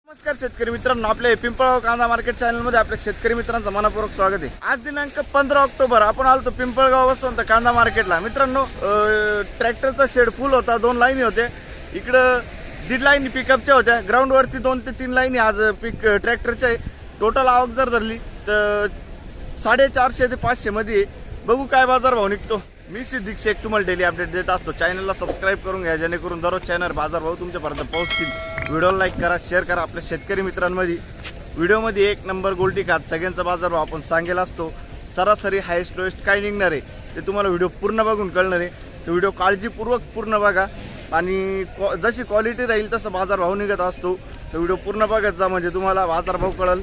नमस्कार शेतकरी मित्रांनो, आपल्या पिंपळगाव कांदा मार्केट चॅनल मध्ये आपल्या शेतकरी मित्रांचं मनपूर्वक स्वागत आहे। आज दिनांक 15 ऑक्टोबर आपण आलतो पिंपळगाव वसंत कांदा मार्केटला। मित्रांनो, ट्रॅक्टरचा शेड फुल होता, 2 लाईनी होते। इकडे 1.5 लाईनी पिकअपच्या होत्या, ग्राउंड वरती 2 ते 3 लाईनी आज ट्रॅक्टरच्या। टोटल आवक जर धरली तर 450 ते 500 मध्ये। बघू काय बाजार भाव निघतो। मी सिद्दीक शेख तुम्हाला डेली अपडेट देत असतो। चॅनलला सबस्क्राइब करून घ्या, जेणेकरून दररोज चॅनल बाजार भाव तुमच्यापर्यंत पोहोचतील। व्हिडिओला लाईक करा, शेअर करा आपल्या शेतकरी मित्रांमध्ये। व्हिडिओमध्ये 1 नंबर गोल्टी खात सगळ्यांचा बाजार भाव आपण सांगेल असतो। सरासरी हायेस्ट लोएस्ट काय निघणार आहे ते तुम्हाला व्हिडिओ पूर्ण बघून कळणार आहे। तो व्हिडिओ काळजीपूर्वक पूर्ण बघा आणि जशी क्वालिटी राहील तसा बाजार भाव निघत असतो। तो व्हिडिओ पूर्ण बघत जा, म्हणजे तुम्हाला बाजार भाव कळेल।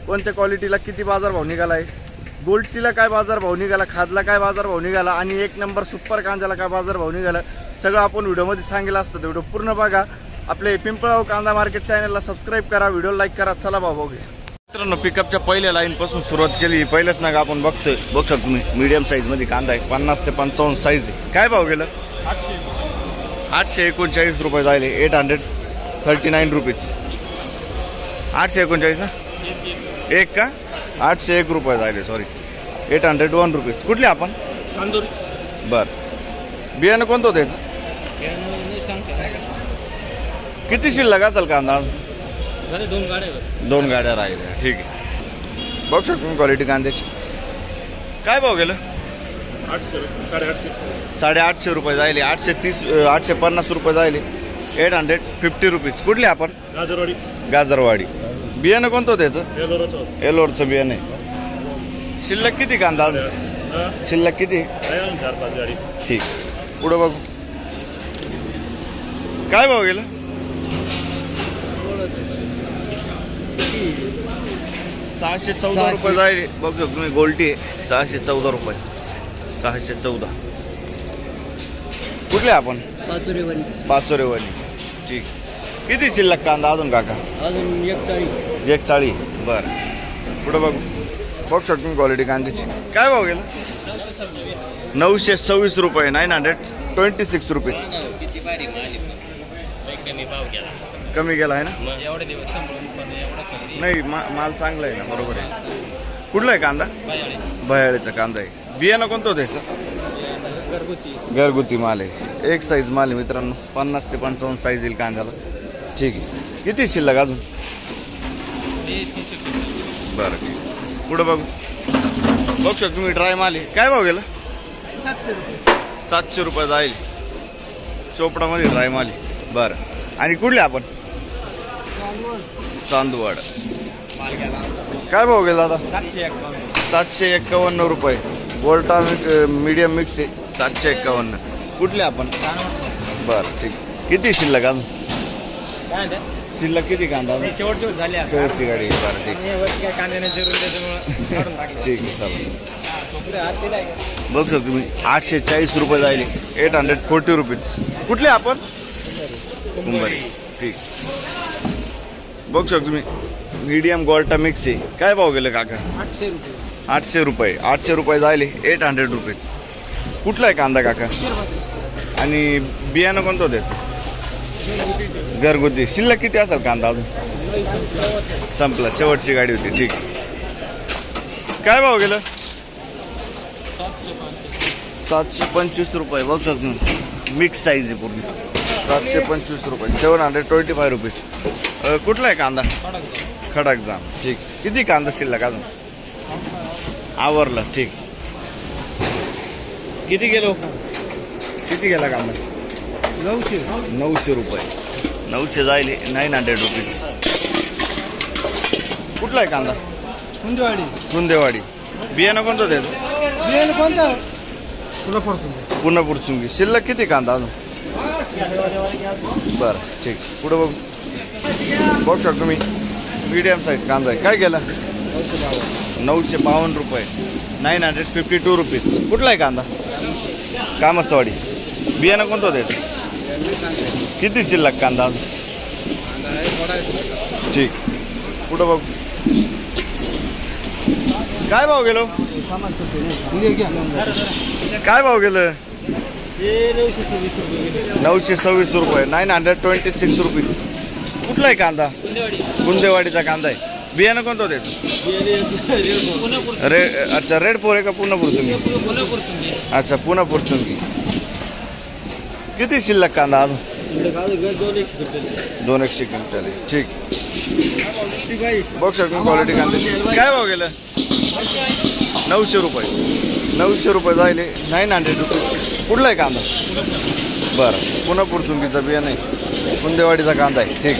कोणत्या क्वालिटीला किती बाजार भाव निघाला आहे, गोल्टीला काय बाजार भाव निघाला, खादला काय बाजार भाव निघाला आणि 1 नंबर सुपर कांद्याला काय बाजार भाव निघाला, सगळं आपण व्हिडिओमध्ये सांगेल असतं। तो व्हिडिओ पूर्ण बघा। आपले पिंपळगाव कांदा मार्केट चॅनलला सबस्क्राइब करा, व्हिडिओ लाईक करा। चला भाऊ बघूया। मित्रांनो, पिकअपच्या पहिल्या लाईन पासून सुरुवात केली। पहिलेच नाग आपण बघतोय, बघू शकता तुम्ही मीडियम साईज मध्ये कांदा आहे, 50 ते 55 साईज आहे। काय भाव गेलं? 839 रुपये जायले, 839 रुपीज। 839 ना एक का? 801 रुपये जायले, सॉरी 801 रुपीज। कुठले आपण? बर, बियाणं कोणतं होतं याचं? किती शिल्लक असेल कांदा? 2 गाड्या राहिल्या, ठीक आहे। बघू शकतो मी क्वालिटी कांद्याची। काय भाव गेलं? 850 रुपये जायले, 850 रुपये जायले, 850 रुपीज। कुठले आपण? गाजरवाडी। बियाणं कोणतं होतं याचं? एलोरचं बियाणं आहे। शिल्लक किती कांदा? शिल्लक किती? 4-5 गाडी, ठीक। पुढे बघू काय भाव गेलं? 614 रुपये जाईल। बघू शकतो तुम्ही, गोल्टी आहे, 614 रुपये, 614। कुठले आपण? पाचोरेवाडी, ठीक। किती शिल्लक कांदा अजून काका? अजून 140। बर, पुढे बघू शकतो तुम्ही क्वालिटी कांद्याची। काय भाव गेलं? 926 रुपये, 926 रुपीज। कमी गेला आहे ना? नाही, माल चांगला आहे ना, बरोबर आहे। कुठला आहे कांदा? बयाळीचा कांदा आहे। बियाणं कोणतं होतं याचं? घरगुती माल आहे, 1 साईज माल आहे मित्रांनो। 50 ते 55 साईज येईल कांद्याला, ठीक आहे। किती शिल्लक अजून? बरं, ठीक। पुढे बघू शकतो तुम्ही, ड्राय माल आहे। काय भाव गेला? 700 रुपये जाईल, चोपडामध्ये ड्राय माल आहे। बरं, आणि कुठले आपण? चांदवड। काय भाव गेला आता? 751 रुपये। वोल्टा मीडियम मिक्स आहे, 751। कुठले आपण? बरं, ठीक। किती शिल्लक अजून? शिल्लक किती कांदा? शेवटची गाडी, बरं, ठीक। ठीक आहे, चालेल। बघू शकतो तुम्ही, 840 रुपये जायले, 840 रुपीज। कुठले आपण? मुंबई, ठीक। बघू शकतो तुम्ही, मीडियम गोल्टा मिक्स आहे। काय भाव गेलं काका? 800 रुपये, 800 रुपये जायले, 800 रुपीज। कुठला आहे कांदा काका? आणि बियाणं कोणतं त्याचं? घरगुती। शिल्लक किती असेल कांदा अजून? संपला, शेवटची गाडी होती, ठीक। काय भाव गेलं? 725 रुपये। बघू शकतो मिक्स साईज आहे पूर्ण, 725 रुपये, 725 रुपीज। कुठला आहे कांदा? खडक जाम, ठीक। किती कांदा शिल्लक अजून? आवरलं, ठीक। किती गेला कांदा? 900 रुपये, 900 जायले, 900 रुपीज। कुठला आहे कांदा? कुंदेवाडी। बियाणं कोणतं त्याचं? पुन्हा पुरचुंगी। शिल्लक किती कांदा अजून? बरं, ठीक। पुढे बघू शकतो मी, मीडियम साईज कांदा आहे। काय गेला? 952 रुपये, 952 रुपीज। कुठला आहे कांदा? कामसवाडी। बियाणं कोणतं त्याचं? किती शिल्लक कांदा? ठीक। पुढे बघू काय भाव गेलो? काय भाव गेलं? 926 रुपये, 926 रुपीज। कुठला आहे कांदा? गुंदेवाडीचा कांदा आहे. बियाणं कोणतं त्याचं? अच्छा रेड पोर आहे का पुन्हा पुरसुंगी? अच्छा पुन्हा पुरसुंगी. किती शिल्लक कांदा अजून? 200 क्विंटल. ठीक. बघ शकतो क्वालिटी कांद्याची. काय भाव गेलं? 900 रुपये. 900 रुपये जायले. 900 रुपये. कुठला आहे कांदा? बरं पुन्हा पुरसुंगीचा बियाणं आहे. गुंदेवाडीचा कांदा आहे. ठीक.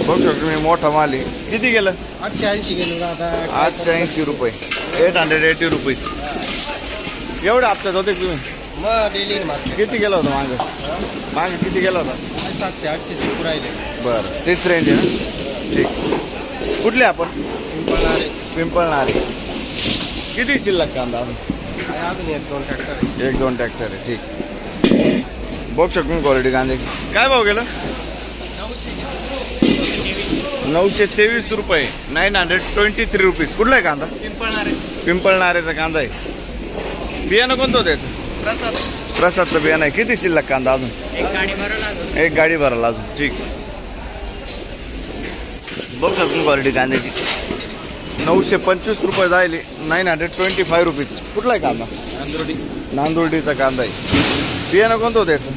बघ शकतो मी मोठा माल आहे. किती गेलं? 880 गेलं आता. 880 रुपये. 880 रुपीज. एवढ्या हप्त्यात होते तुम्ही? मग डेली किती गेला होता मागं? मागं किती गेला होता? 700-800 राहिले. बरं तेच रेंज आहे ना. ठीक. कुठले आपण? पिंपळणारे. किती शिल्लक कांदा? अजून 1-2 ट्रॅक्टर आहे. 1-2 ट्रॅक्टर आहे. ठीक. बघ शकतो क्वालिटी कांद्याची. काय भाव गेलं? 923 रुपये. 923 रुपीज. कुठला आहे कांदा? पिंपळणारेचा कांदा आहे. बियाणं कोणतं होतं त्याचं? प्रसादचं बियाणं आहे. किती शिल्लक कांदा अजून? एक गाडी भरायला अजून. ठीक. बघ शकतो क्वालिटी कांद्याची. 925 रुपये जायले. 925 रुपीज. कुठला आहे कांदा? नांदुर्डीचा कांदा आहे. बियाणं कोणतं होतं त्याचं?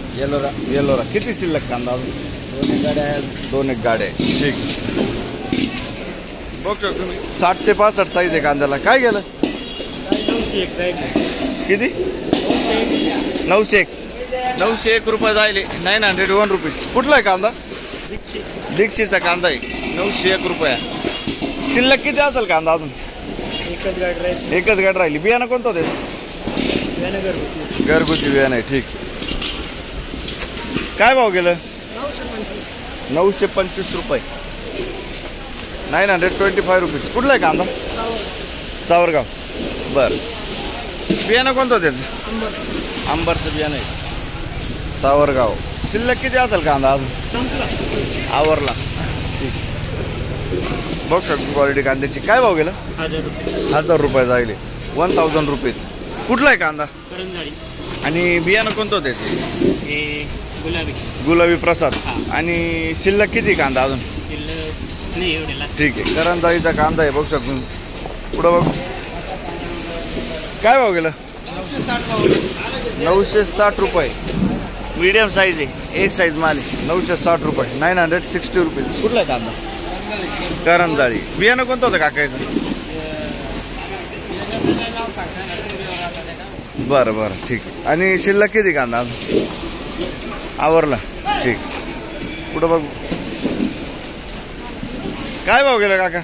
येलोरा. किती शिल्लक कांदा अजून? 2 एक गाड्या आहे. ठीक. बघ शकतो मी 60 ते 65 साईज आहे कांद्याला. काय गेलं? किती? 901 रुपये जायले. 901 रुपीज. कुठला आहे कांदा? दीक्षितचा कांदा आहे. 901 रुपया. शिल्लक किती असेल कांदा अजून? एकच गाडी राहिली. बियाणं कोणतं होतं? घरगुती बियाणं आहे. ठीक. काय भाव गेलं? 925 रुपये. 925 रुपीज. कुठला आहे कांदा? सावरगाव. बरं. बियाणं कोणतं त्याचं? अंबरचं बियाणं आहे. सावरगाव. शिल्लक किती असेल कांदा अजून? आवरला. ठीक. बघ शकतो क्वालिटी कांद्याची. काय भाव गेलं? 1000 रुपये जायले. 1000 रुपीज. कुठला आहे कांदा? आणि बियाणं कोणतं त्याचे? गुलाबी प्रसाद. आणि शिल्लक किती कांदा अजून? ठीक आहे. करंजाळीचा कांदा आहे. बघू शकतो. पुढं बघ. काय भाव गेलं? 960 रुपये. मीडियम साईज आहे. एक साईज माल आहे. 960 रुपये. 960 रुपीज. कुठला आहे कांदा? करंजाळी. बियाणं कोणतं होतं काकायचं? बरं ठीक. आणि शिल्लक किती कांदा अजून? आवरला. ठीक. पुढं बघू. काय भाव गेला काका?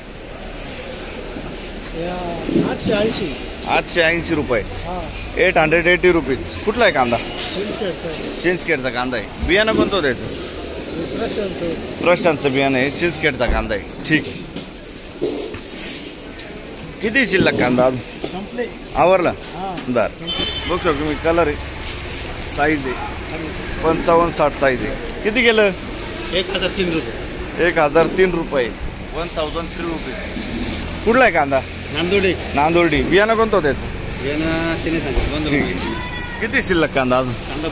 880 रुपये. 880 रुपीज. कुठला आहे कांदा? चिंचखेडचा कांदा आहे. बियाणं कोणतं होतं त्याचं? प्रशांतचं बियाणं आहे. चिंचखेडचा कांदा आहे. ठीक. किती शिल्लक कांदा अजून? आवरला. बरं. बघू शकतो मी. कलर आहे. साईज आहे 55-60 साईज आहे. किती गेलं? 1003 रुपये. 1003 रुपये. 1003 रुपीज. कुठला आहे कांदा? नांदुर्डी. बियाणं कोणतं होतं त्याचं? ठीक आहे. किती शिल्लक कांदा अजून? कांदा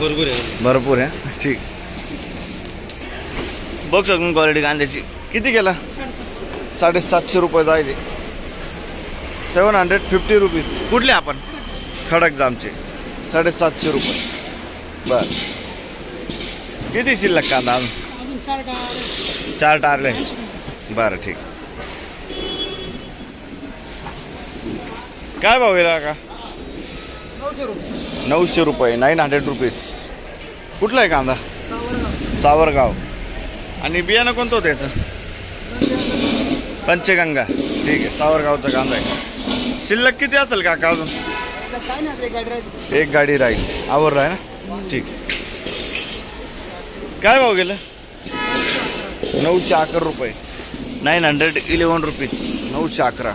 भरपूर आहे. ठीक. बघ शकतो क्वालिटी कांद्याची. किती गेला? 750 रुपये जायले. 750 रुपीज. कुठले आपण? खडक जामचे. 750 रुपये. बर. किती शिल्लक कांदा अजून? 4 टारले. बरं ठीक. काय भाव गेला का? 900 रुपये. 900 रुपीज. कुठला आहे कांदा? सावरगाव. आणि बियाणं कोणतं होतं त्याचं? पंचगंगा. ठीक आहे. सावरगावचा कांदा आहे. शिल्लक किती असेल काका अजून? एक गाडी राहील. आवरला आहे ना. ठीक. काय भाव गेलं? 911 रुपये. 911 रुपीज. 911.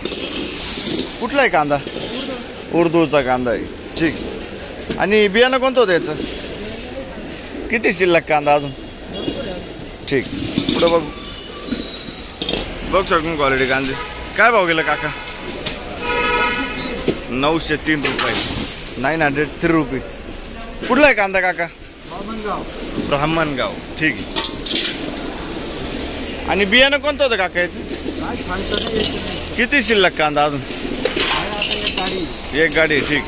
कुठला आहे कांदा? उर्दूचा कांदा आहे. ठीक. आणि बियाणं कोणतं होतं याचं? किती शिल्लक कांदा अजून? ठीक. पुढं बघ. बघ शकतो क्वालिटी कांदे. काय भाव गेलं काका? 903 रुपये. 903 रुपीज. कुठला आहे कांदा काका? ब्राह्मणगाव. ठीक आहे. आणि बियाणं कोणतं होतं काका याचं? काय सांगता नाही येत नाही. किती शिल्लक कांदा अजून? काय आता एक गाडी एक गाडी, ठीक.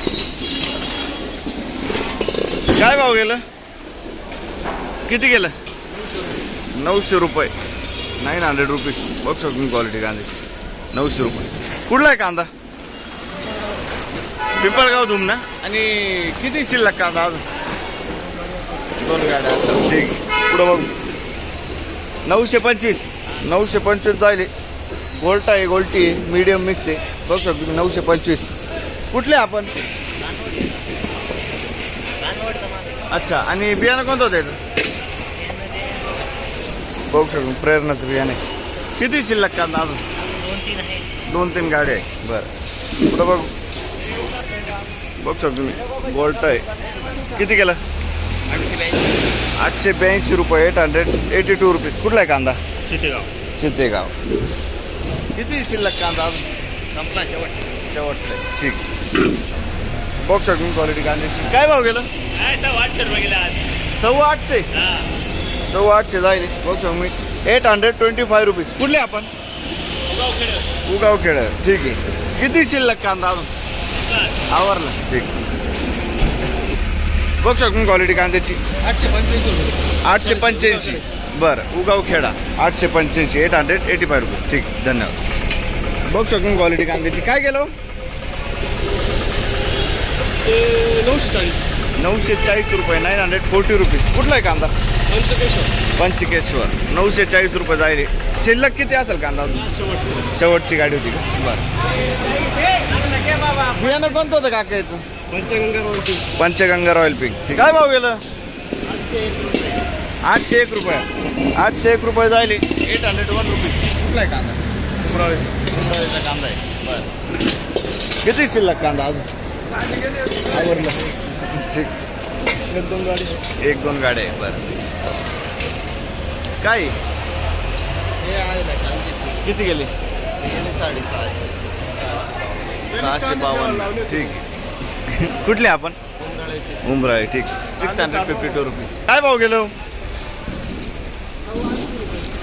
काय भाव गेलं? किती गेलं? 900 रुपये, 900 रुपीज. बघ शकतो क्वालिटी कांद्याची, 900 रुपये. कुठला आहे कांदा? पिंपळगाव धुम ना. आणि किती शिल्लक कांदा अजून? 2 गाड्या, ठीक. पुढं बघ, 925, 925 जाईल. गोल्टा आहे, गोल्टी आहे, मीडियम मिक्स आहे. बघ शकतो 925. कुठले आपण? अच्छा. आणि बियाणं कोणतं होतं याचं? बघू शकतो प्रेरणाचं बियाणे. किती शिल्लक कांदा अजून? 2-3 गाड्या आहे. बरं, पुढं बघ, बघू शकतो तुम्ही गोल्टा आहे. किती केलं? 882 रुपये, 882 रुपीज. कुठला आहे कांदा? चितेगाव. किती शिल्लक कांदा अजून? संपला शेवटचं आहे, ठीक. बघू शकतो क्वालिटी कांद्याची. काय भाव गेलं? 825. 825 जाईल. बघू शकतो मी 825 रुपीज. कुठले आपण? उगाव खेड, ठीक आहे. किती शिल्लक कांदा अजून? आवरला, ठीक. बघू शकतो क्वालिटी कांद्याची. 885. बरं, उगाव खेडा 885, 885 रुपये, ठीक. धन्यवाद. बघू शकतो क्वालिटी कांद्याची. काय गेलो? 940 रुपये, 940 रुपीज. कुठला आहे कांदा? पंचकेश्वर. 940 रुपये जाईल. शिल्लक किती असेल कांदा अजून? शेवटची गाडी होती का? बरं. बियाणं कोणतं होतं काका याचं? पंचगंगा रॉयल पिंक, ठीक. काय भाव गेलं? 801 रुपये, 801 रुपये जाईल. 801 रुपीज. कुठला आहे कांदा? उमराळीचा कांदा आहे. बरं. किती शिल्लक कांदा अजून? आवरलं, ठीक. 1-2 गाड्या आहे. बरं. काय हे आहे ना कांद्याची. किती गेले? 652, ठीक. कुठले आपण? उमराळी, ठीक. 652 रुपीज. काय भाव गेलो?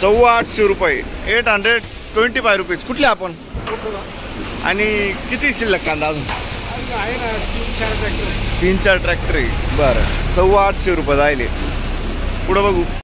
825 रुपये, 825 रुपीज. कुठले आपण? आणि किती शिल्लक कांदा अजून? आहे ना 3-4 ट्रॅक्टर. 3-4 ट्रॅक्टर आहे. बरं, 825 रुपये जायले. पुढं बघू.